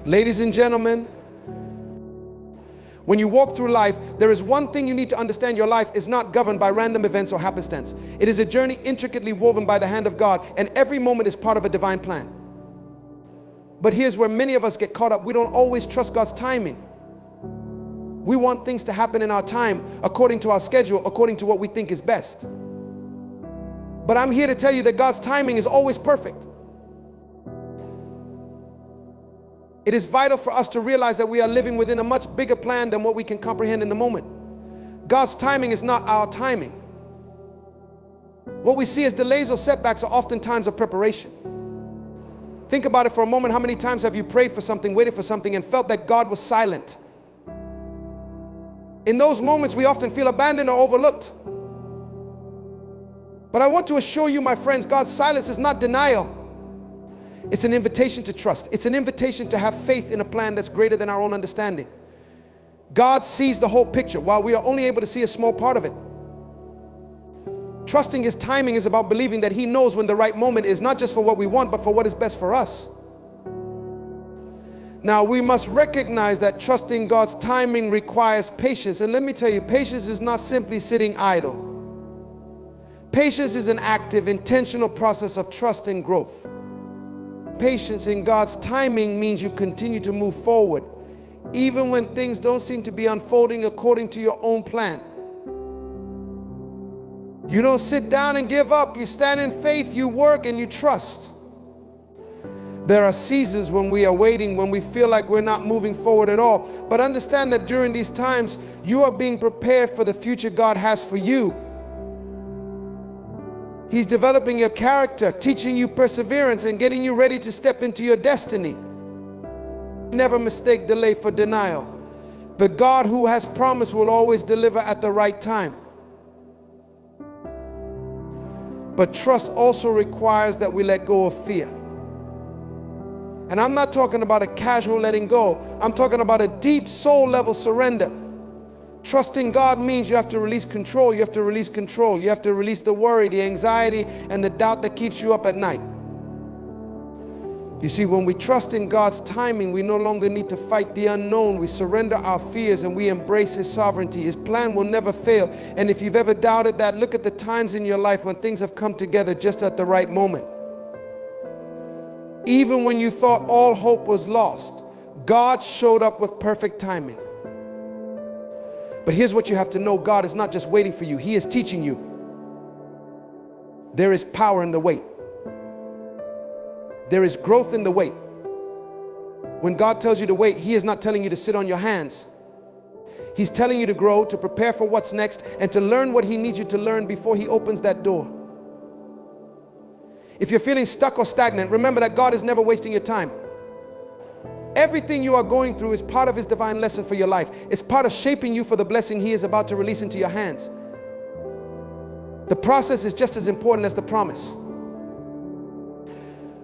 Ladies and gentlemen, when you walk through life, there is one thing you need to understand: your life is not governed by random events or happenstance. It is a journey intricately woven by the hand of God, and every moment is part of a divine plan. But here's where many of us get caught up. We don't always trust God's timing. We want things to happen in our time, according to our schedule, according to what we think is best. But I'm here to tell you that God's timing is always perfect. It is vital for us to realize that we are living within a much bigger plan than what we can comprehend in the moment. God's timing is not our timing. What we see as delays or setbacks are oftentimes a preparation. Think about it for a moment. How many times have you prayed for something, waited for something, and felt that God was silent? In those moments, we often feel abandoned or overlooked. But I want to assure you, my friends, God's silence is not denial. It's an invitation to trust. It's an invitation to have faith in a plan that's greater than our own understanding. God sees the whole picture while we are only able to see a small part of it. Trusting His timing is about believing that He knows when the right moment is, not just for what we want, but for what is best for us. Now, we must recognize that trusting God's timing requires patience. And let me tell you, patience is not simply sitting idle. Patience is an active, intentional process of trust and growth. Patience in God's timing means you continue to move forward, even when things don't seem to be unfolding according to your own plan. You don't sit down and give up. You stand in faith, you work, and you trust. There are seasons when we are waiting, when we feel like we're not moving forward at all. But understand that during these times, you are being prepared for the future God has for you. He's developing your character, teaching you perseverance, and getting you ready to step into your destiny. Never mistake delay for denial. The God who has promised will always deliver at the right time. But trust also requires that we let go of fear. And I'm not talking about a casual letting go. I'm talking about a deep soul level surrender. Trusting God means you have to release control. You have to release control. You have to release the worry, the anxiety, and the doubt that keeps you up at night. You see, when we trust in God's timing, we no longer need to fight the unknown. We surrender our fears and we embrace His sovereignty. His plan will never fail. And if you've ever doubted that, look at the times in your life when things have come together just at the right moment. Even when you thought all hope was lost, God showed up with perfect timing. But here's what you have to know: God is not just waiting for you, He is teaching you. There is power in the wait. There is growth in the wait. When God tells you to wait, He is not telling you to sit on your hands. He's telling you to grow, to prepare for what's next, and to learn what He needs you to learn before He opens that door. If you're feeling stuck or stagnant, remember that God is never wasting your time. Everything you are going through is part of His divine lesson for your life. It's part of shaping you for the blessing He is about to release into your hands. The process is just as important as the promise.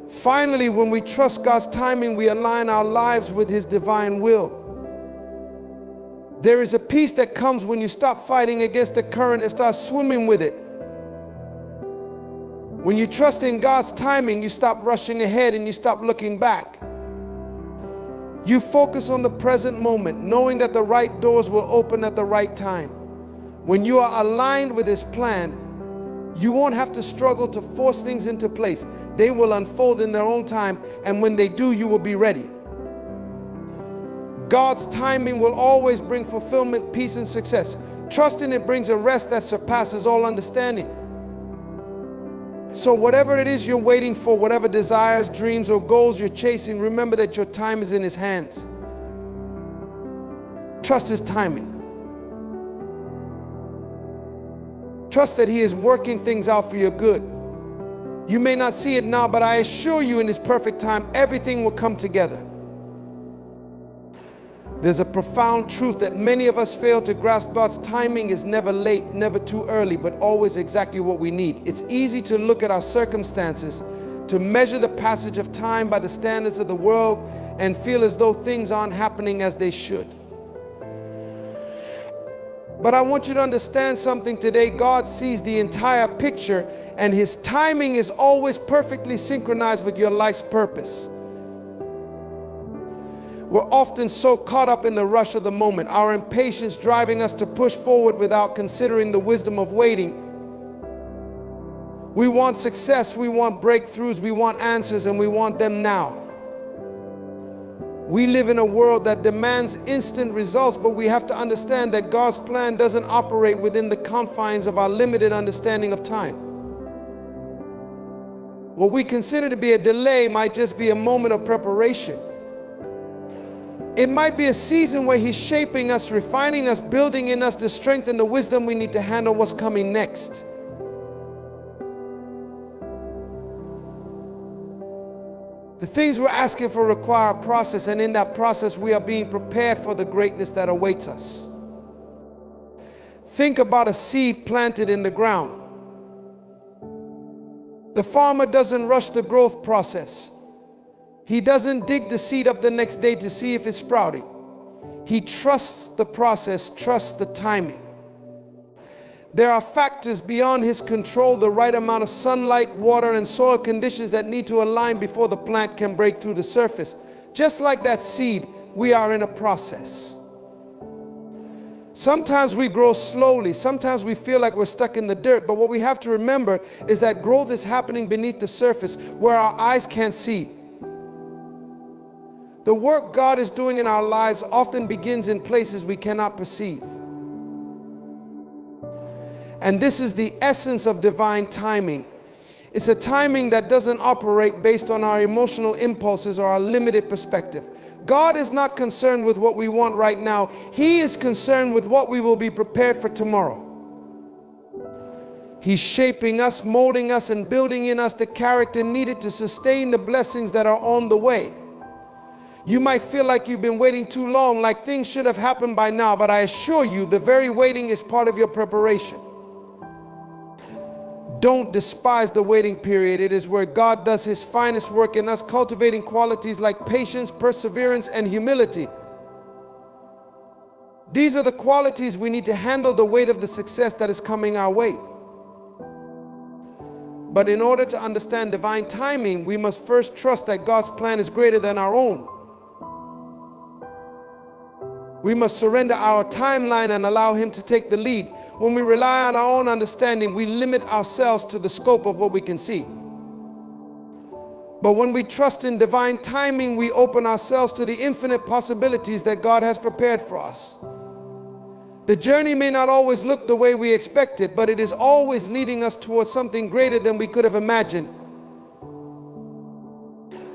Finally, when we trust God's timing, we align our lives with His divine will. There is a peace that comes when you stop fighting against the current and start swimming with it. When you trust in God's timing, you stop rushing ahead and you stop looking back. You focus on the present moment, knowing that the right doors will open at the right time. When you are aligned with His plan, you won't have to struggle to force things into place. They will unfold in their own time, and when they do, you will be ready. God's timing will always bring fulfillment, peace, and success. Trust in it brings a rest that surpasses all understanding. So whatever it is you're waiting for, whatever desires, dreams, or goals you're chasing, remember that your time is in His hands. Trust His timing. Trust that He is working things out for your good. You may not see it now, but I assure you in His perfect time, everything will come together. There's a profound truth that many of us fail to grasp. God's timing is never late, never too early, but always exactly what we need. It's easy to look at our circumstances, to measure the passage of time by the standards of the world, and feel as though things aren't happening as they should. But I want you to understand something today. God sees the entire picture, and His timing is always perfectly synchronized with your life's purpose. We're often so caught up in the rush of the moment, our impatience driving us to push forward without considering the wisdom of waiting. We want success, we want breakthroughs, we want answers, and we want them now. We live in a world that demands instant results, but we have to understand that God's plan doesn't operate within the confines of our limited understanding of time. What we consider to be a delay might just be a moment of preparation. It might be a season where He's shaping us, refining us, building in us the strength and the wisdom we need to handle what's coming next. The things we're asking for require a process, and in that process we are being prepared for the greatness that awaits us. Think about a seed planted in the ground. The farmer doesn't rush the growth process. He doesn't dig the seed up the next day to see if it's sprouting. He trusts the process, trusts the timing. There are factors beyond his control, the right amount of sunlight, water, and soil conditions that need to align before the plant can break through the surface. Just like that seed, we are in a process. Sometimes we grow slowly. Sometimes we feel like we're stuck in the dirt. But what we have to remember is that growth is happening beneath the surface where our eyes can't see. The work God is doing in our lives often begins in places we cannot perceive. And this is the essence of divine timing. It's a timing that doesn't operate based on our emotional impulses or our limited perspective. God is not concerned with what we want right now. He is concerned with what we will be prepared for tomorrow. He's shaping us, molding us, and building in us the character needed to sustain the blessings that are on the way. You might feel like you've been waiting too long, like things should have happened by now, but I assure you, the very waiting is part of your preparation. Don't despise the waiting period. It is where God does His finest work in us, cultivating qualities like patience, perseverance, and humility. These are the qualities we need to handle the weight of the success that is coming our way. But in order to understand divine timing, we must first trust that God's plan is greater than our own. We must surrender our timeline and allow Him to take the lead. When we rely on our own understanding, we limit ourselves to the scope of what we can see. But when we trust in divine timing, we open ourselves to the infinite possibilities that God has prepared for us. The journey may not always look the way we expected, but it is always leading us towards something greater than we could have imagined.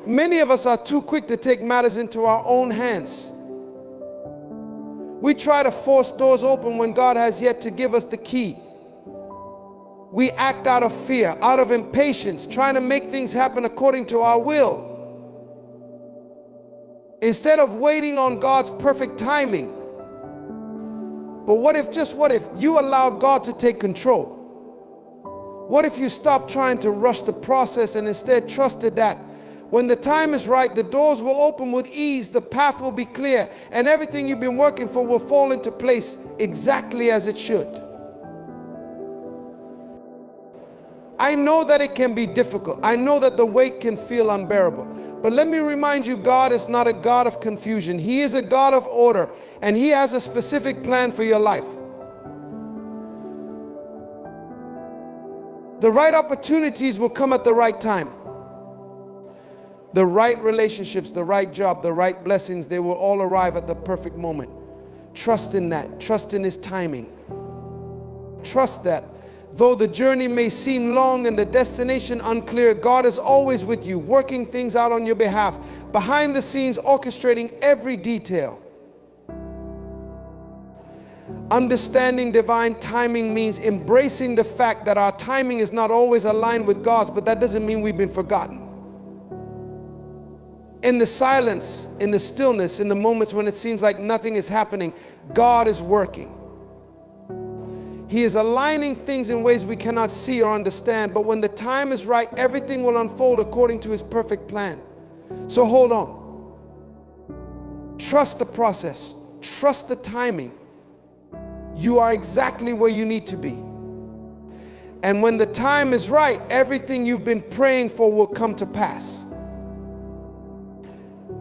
Many of us are too quick to take matters into our own hands. We try to force doors open when God has yet to give us the key. We act out of fear, out of impatience, trying to make things happen according to our will, instead of waiting on God's perfect timing. But what if, just what if, you allowed God to take control? What if you stopped trying to rush the process and instead trusted that when the time is right, the doors will open with ease, the path will be clear, and everything you've been working for will fall into place exactly as it should? I know that it can be difficult. I know that the wait can feel unbearable. But let me remind you, God is not a God of confusion. He is a God of order, and He has a specific plan for your life. The right opportunities will come at the right time. The right relationships, the right job, the right blessings, they will all arrive at the perfect moment. Trust in that. Trust in His timing. Trust that though the journey may seem long and the destination unclear, God is always with you, working things out on your behalf, behind the scenes, orchestrating every detail. Understanding divine timing means embracing the fact that our timing is not always aligned with God's, but that doesn't mean we've been forgotten. In the silence, in the stillness, in the moments when it seems like nothing is happening, God is working. He is aligning things in ways we cannot see or understand, but when the time is right, everything will unfold according to His perfect plan. So hold on. Trust the process. Trust the timing. You are exactly where you need to be. And when the time is right, everything you've been praying for will come to pass.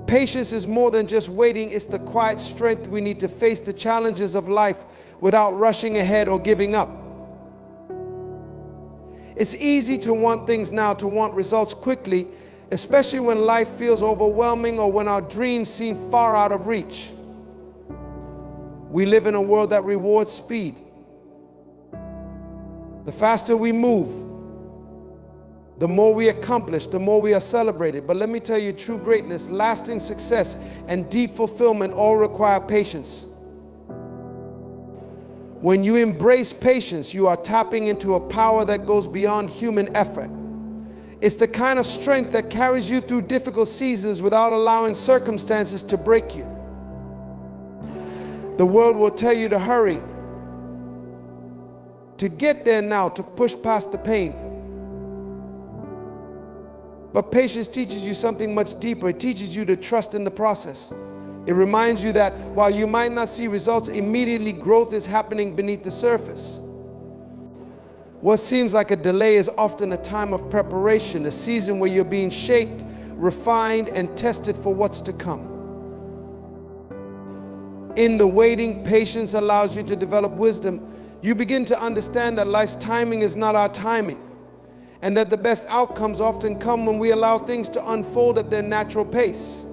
Patience is more than just waiting. It's the quiet strength we need to face the challenges of life without rushing ahead or giving up. It's easy to want things now, to want results quickly, especially when life feels overwhelming or when our dreams seem far out of reach. We live in a world that rewards speed. The faster we move, the more we accomplish, the more we are celebrated. But let me tell you, true greatness, lasting success, and deep fulfillment all require patience. When you embrace patience, you are tapping into a power that goes beyond human effort. It's the kind of strength that carries you through difficult seasons without allowing circumstances to break you. The world will tell you to hurry, to get there now, to push past the pain. But patience teaches you something much deeper. It teaches you to trust in the process. It reminds you that while you might not see results immediately, growth is happening beneath the surface. What seems like a delay is often a time of preparation, a season where you're being shaped, refined, and tested for what's to come. In the waiting, patience allows you to develop wisdom. You begin to understand that life's timing is not our timing, and that the best outcomes often come when we allow things to unfold at their natural pace.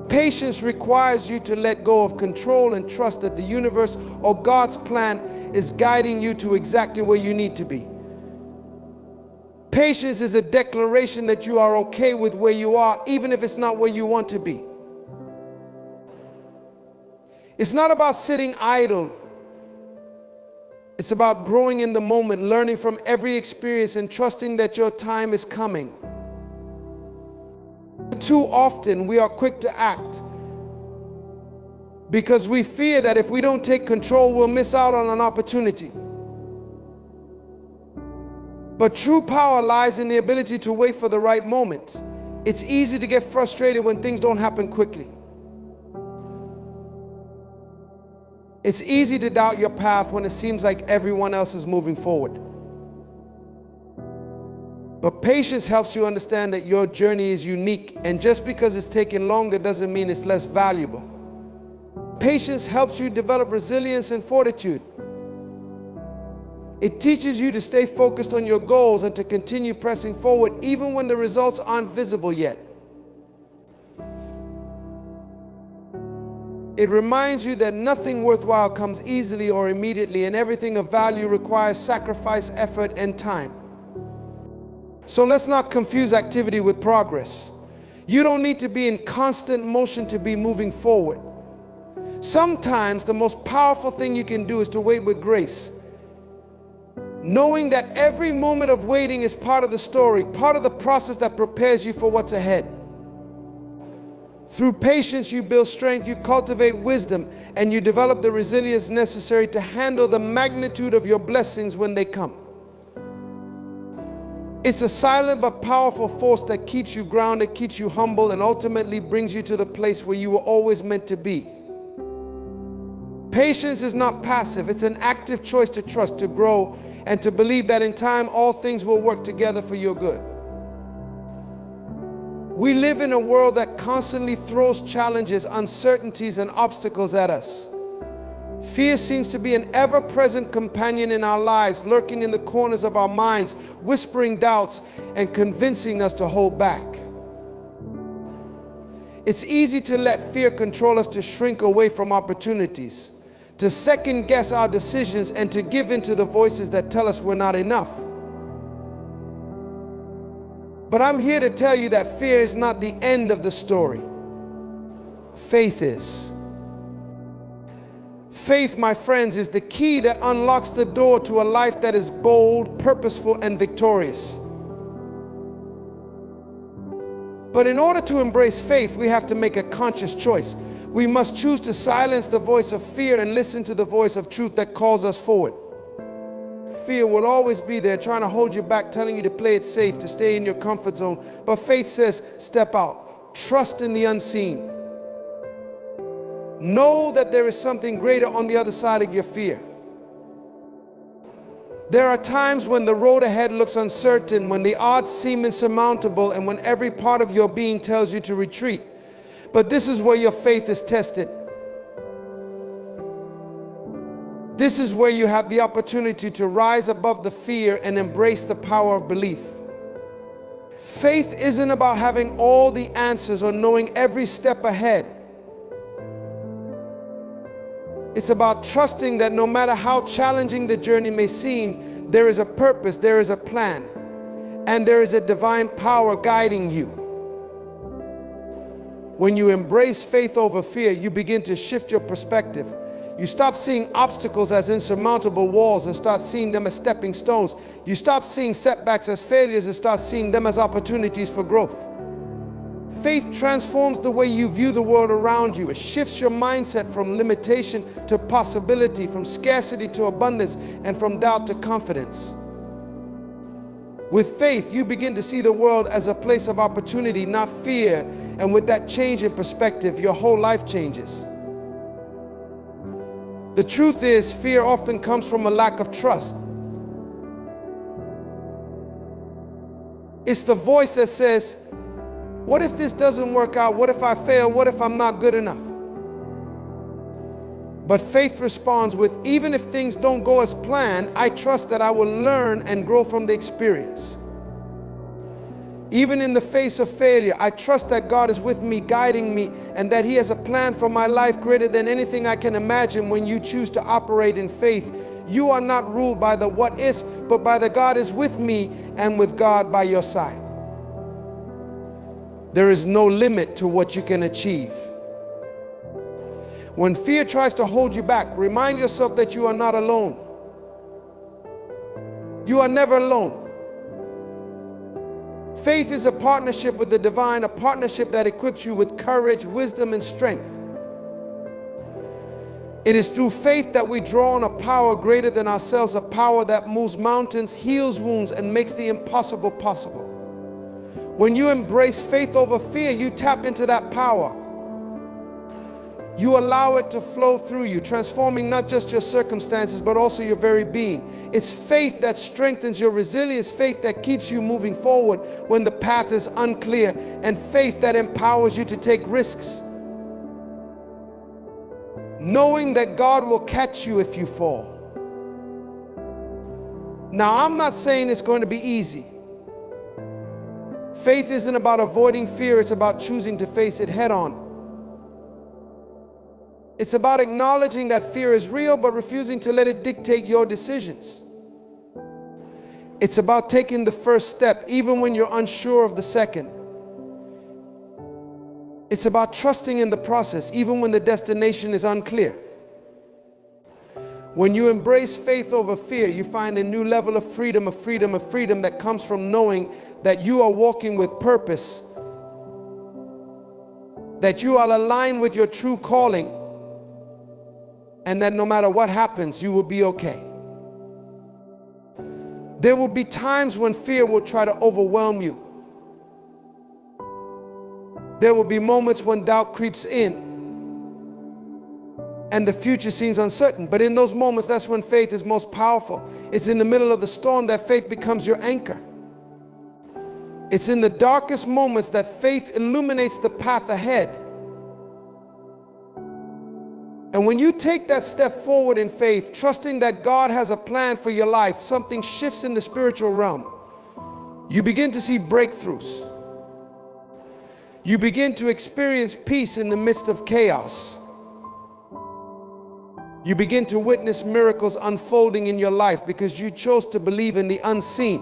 Patience requires you to let go of control and trust that the universe or God's plan is guiding you to exactly where you need to be. Patience is a declaration that you are okay with where you are, even if it's not where you want to be. It's not about sitting idle. It's about growing in the moment, learning from every experience, and trusting that your time is coming. Too often we are quick to act because we fear that if we don't take control, we'll miss out on an opportunity. But true power lies in the ability to wait for the right moment. It's easy to get frustrated when things don't happen quickly. It's easy to doubt your path when it seems like everyone else is moving forward. But patience helps you understand that your journey is unique, and just because it's taking longer doesn't mean it's less valuable. Patience helps you develop resilience and fortitude. It teaches you to stay focused on your goals and to continue pressing forward even when the results aren't visible yet. It reminds you that nothing worthwhile comes easily or immediately, and everything of value requires sacrifice, effort, and time. So let's not confuse activity with progress. You don't need to be in constant motion to be moving forward. Sometimes the most powerful thing you can do is to wait with grace, knowing that every moment of waiting is part of the story, part of the process that prepares you for what's ahead. Through patience, you build strength, you cultivate wisdom, and you develop the resilience necessary to handle the magnitude of your blessings when they come. It's a silent but powerful force that keeps you grounded, keeps you humble, and ultimately brings you to the place where you were always meant to be. Patience is not passive. It's an active choice to trust, to grow, and to believe that in time all things will work together for your good. We live in a world that constantly throws challenges, uncertainties, and obstacles at us. Fear seems to be an ever-present companion in our lives, lurking in the corners of our minds, whispering doubts and convincing us to hold back. It's easy to let fear control us, to shrink away from opportunities, to second-guess our decisions, and to give in to the voices that tell us we're not enough. But I'm here to tell you that fear is not the end of the story. Faith is. Faith, my friends, is the key that unlocks the door to a life that is bold, purposeful, and victorious. But in order to embrace faith, we have to make a conscious choice. We must choose to silence the voice of fear and listen to the voice of truth that calls us forward. Fear will always be there, trying to hold you back, telling you to play it safe, to stay in your comfort zone. But faith says, step out. Trust in the unseen. Know that there is something greater on the other side of your fear. There are times when the road ahead looks uncertain, when the odds seem insurmountable, and when every part of your being tells you to retreat. But this is where your faith is tested. This is where you have the opportunity to rise above the fear and embrace the power of belief. Faith isn't about having all the answers or knowing every step ahead. It's about trusting that no matter how challenging the journey may seem, there is a purpose, there is a plan, and there is a divine power guiding you. When you embrace faith over fear, you begin to shift your perspective. You stop seeing obstacles as insurmountable walls and start seeing them as stepping stones. You stop seeing setbacks as failures and start seeing them as opportunities for growth. Faith transforms the way you view the world around you. It shifts your mindset from limitation to possibility, from scarcity to abundance, and from doubt to confidence. With faith, you begin to see the world as a place of opportunity, not fear. And with that change in perspective, your whole life changes. The truth is, fear often comes from a lack of trust. It's the voice that says, what if this doesn't work out? What if I fail? What if I'm not good enough? But faith responds with, even if things don't go as planned, I trust that I will learn and grow from the experience. Even in the face of failure, I trust that God is with me, guiding me, and that He has a plan for my life greater than anything I can imagine. When you choose to operate in faith, you are not ruled by the what ifs, but by the God is with me and with God by your side. There is no limit to what you can achieve. When fear tries to hold you back, remind yourself that you are not alone. You are never alone. Faith is a partnership with the divine, a partnership that equips you with courage, wisdom, and strength. It is through faith that we draw on a power greater than ourselves, a power that moves mountains, heals wounds, and makes the impossible possible. When you embrace faith over fear, you tap into that power. You allow it to flow through you, transforming not just your circumstances, but also your very being. It's faith that strengthens your resilience, faith that keeps you moving forward when the path is unclear, and faith that empowers you to take risks, knowing that God will catch you if you fall. Now, I'm not saying it's going to be easy. Faith isn't about avoiding fear, it's about choosing to face it head on. It's about acknowledging that fear is real, but refusing to let it dictate your decisions. It's about taking the first step, even when you're unsure of the second. It's about trusting in the process, even when the destination is unclear. When you embrace faith over fear, you find a new level of freedom that comes from knowing that you are walking with purpose, that you are aligned with your true calling, and that no matter what happens, you will be okay. There will be times when fear will try to overwhelm you. There will be moments when doubt creeps in and the future seems uncertain. But in those moments, that's when faith is most powerful. It's in the middle of the storm that faith becomes your anchor. It's in the darkest moments that faith illuminates the path ahead. And when you take that step forward in faith, trusting that God has a plan for your life, something shifts in the spiritual realm. You begin to see breakthroughs. You begin to experience peace in the midst of chaos. You begin to witness miracles unfolding in your life because you chose to believe in the unseen,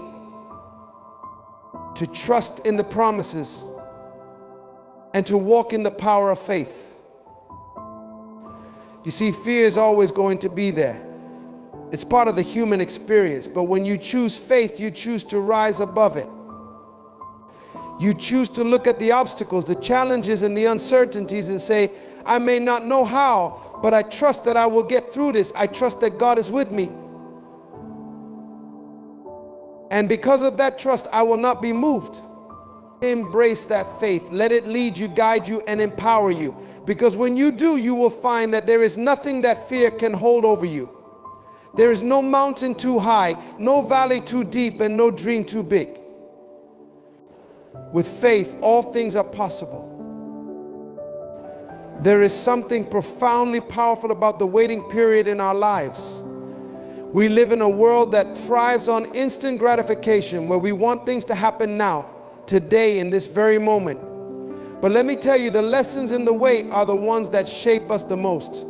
to trust in the promises, and to walk in the power of faith. You see, fear is always going to be there. It's part of the human experience. But when you choose faith, you choose to rise above it. You choose to look at the obstacles, the challenges, and the uncertainties and say, I may not know how, but I trust that I will get through this. I trust that God is with me. And because of that trust, I will not be moved. Embrace that faith. Let it lead you, guide you, and empower you. Because when you do, you will find that there is nothing that fear can hold over you. There is no mountain too high, no valley too deep, and no dream too big. With faith, all things are possible. There is something profoundly powerful about the waiting period in our lives. We live in a world that thrives on instant gratification, where we want things to happen now, today, in this very moment. But let me tell you, the lessons in the wait are the ones that shape us the most.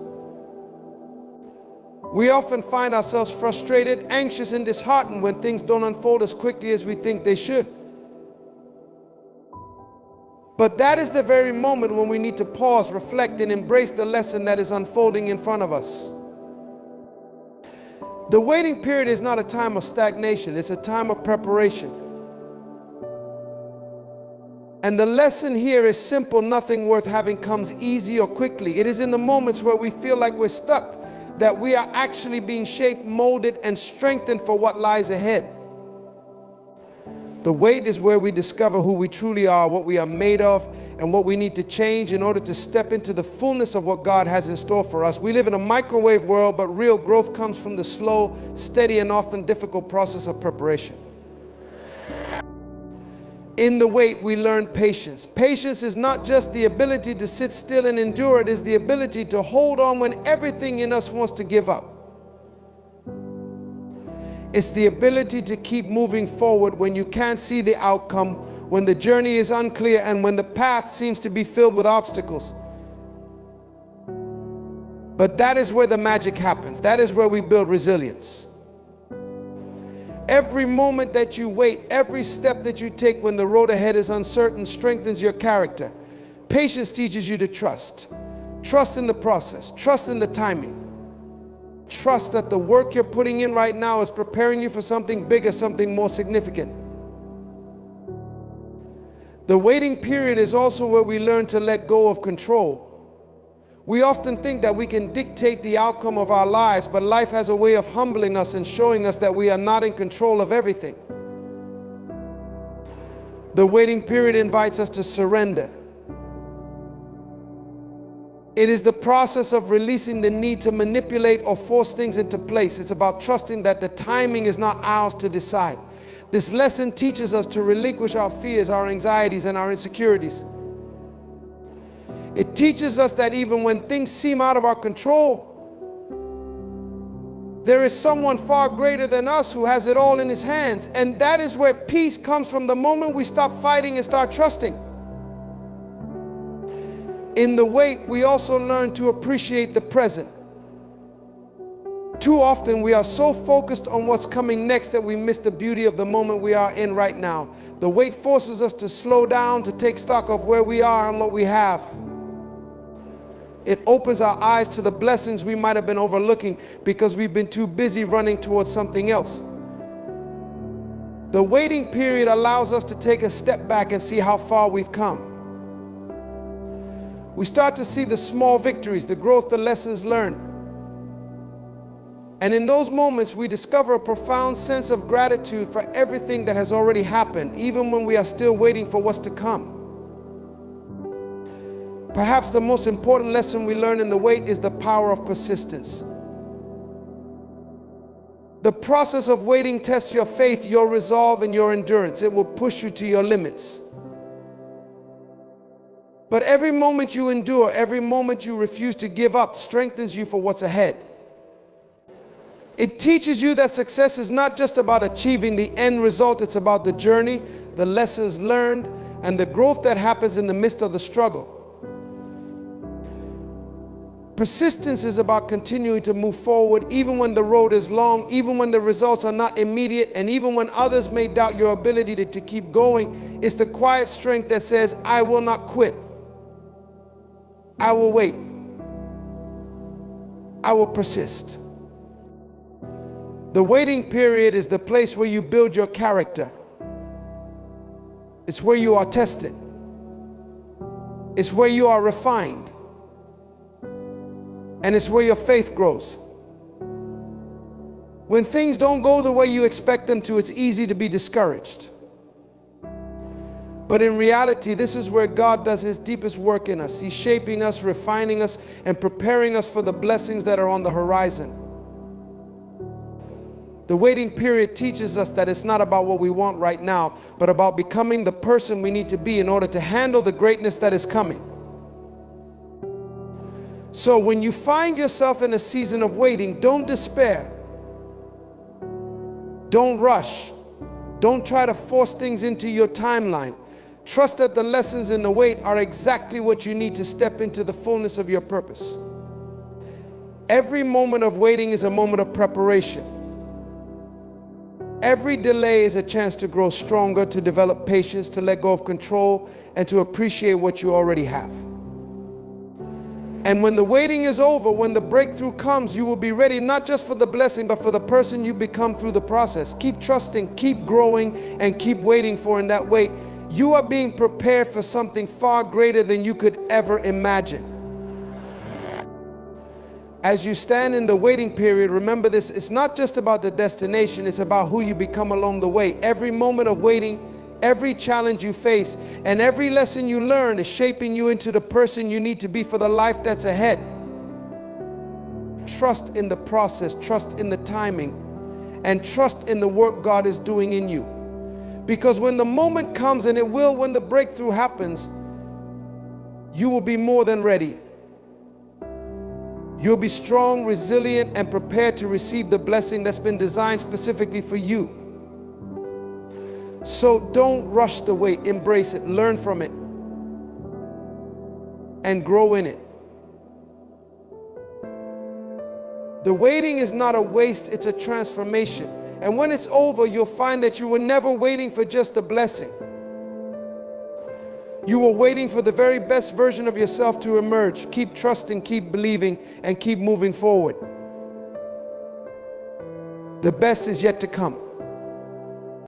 We often find ourselves frustrated, anxious, and disheartened when things don't unfold as quickly as we think they should. But that is the very moment when we need to pause, reflect, and embrace the lesson that is unfolding in front of us. The waiting period is not a time of stagnation, it's a time of preparation. And the lesson here is simple: nothing worth having comes easy or quickly. It is in the moments where we feel like we're stuck that we are actually being shaped, molded, and strengthened for what lies ahead. The wait is where we discover who we truly are, what we are made of, and what we need to change in order to step into the fullness of what God has in store for us. We live in a microwave world, but real growth comes from the slow, steady, and often difficult process of preparation. In the wait, we learn patience. Patience is not just the ability to sit still and endure, it is the ability to hold on when everything in us wants to give up. It's the ability to keep moving forward when you can't see the outcome, when the journey is unclear, and when the path seems to be filled with obstacles. But that is where the magic happens. That is where we build resilience. Every moment that you wait, every step that you take when the road ahead is uncertain, strengthens your character. Patience teaches you to trust. Trust in the process. Trust in the timing. Trust that the work you're putting in right now is preparing you for something bigger, something more significant. The waiting period is also where we learn to let go of control. We often think that we can dictate the outcome of our lives, but life has a way of humbling us and showing us that we are not in control of everything. The waiting period invites us to surrender. It is the process of releasing the need to manipulate or force things into place. It's about trusting that the timing is not ours to decide. This lesson teaches us to relinquish our fears, our anxieties, and our insecurities. It teaches us that even when things seem out of our control, there is someone far greater than us who has it all in his hands. And that is where peace comes from, the moment we stop fighting and start trusting. In the wait, we also learn to appreciate the present. Too often we are so focused on what's coming next that we miss the beauty of the moment we are in right now. The wait forces us to slow down, to take stock of where we are and what we have. It opens our eyes to the blessings we might have been overlooking because we've been too busy running towards something else. The waiting period allows us to take a step back and see how far we've come. We start to see the small victories, the growth, the lessons learned. And in those moments, we discover a profound sense of gratitude for everything that has already happened, even when we are still waiting for what's to come. Perhaps the most important lesson we learn in the wait is the power of persistence. The process of waiting tests your faith, your resolve, and your endurance. It will push you to your limits. But every moment you endure, every moment you refuse to give up, strengthens you for what's ahead. It teaches you that success is not just about achieving the end result, it's about the journey, the lessons learned, and the growth that happens in the midst of the struggle. Persistence is about continuing to move forward even when the road is long, even when the results are not immediate, and even when others may doubt your ability to keep going. It's the quiet strength that says, I will not quit. I will wait. I will persist. The waiting period is the place where you build your character. It's where you are tested. It's where you are refined. And it's where your faith grows. When things don't go the way you expect them to, it's easy to be discouraged. But in reality, this is where God does his deepest work in us. He's shaping us, refining us, and preparing us for the blessings that are on the horizon. The waiting period teaches us that it's not about what we want right now, but about becoming the person we need to be in order to handle the greatness that is coming. So when you find yourself in a season of waiting, don't despair. Don't rush. Don't try to force things into your timeline. Trust that the lessons in the wait are exactly what you need to step into the fullness of your purpose. Every moment of waiting is a moment of preparation. Every delay is a chance to grow stronger, to develop patience, to let go of control, and to appreciate what you already have. And when the waiting is over, when the breakthrough comes, you will be ready not just for the blessing, but for the person you become through the process. Keep trusting, keep growing, and keep waiting for in that wait. You are being prepared for something far greater than you could ever imagine. As you stand in the waiting period, remember this, it's not just about the destination, it's about who you become along the way. Every moment of waiting, every challenge you face, and every lesson you learn is shaping you into the person you need to be for the life that's ahead. Trust in the process, trust in the timing, and trust in the work God is doing in you. Because when the moment comes, and it will when the breakthrough happens, you will be more than ready. You'll be strong, resilient, and prepared to receive the blessing that's been designed specifically for you. So don't rush the wait, embrace it, learn from it, and grow in it. The waiting is not a waste, it's a transformation. And when it's over, you'll find that you were never waiting for just a blessing. You were waiting for the very best version of yourself to emerge. Keep trusting, keep believing, and keep moving forward. The best is yet to come.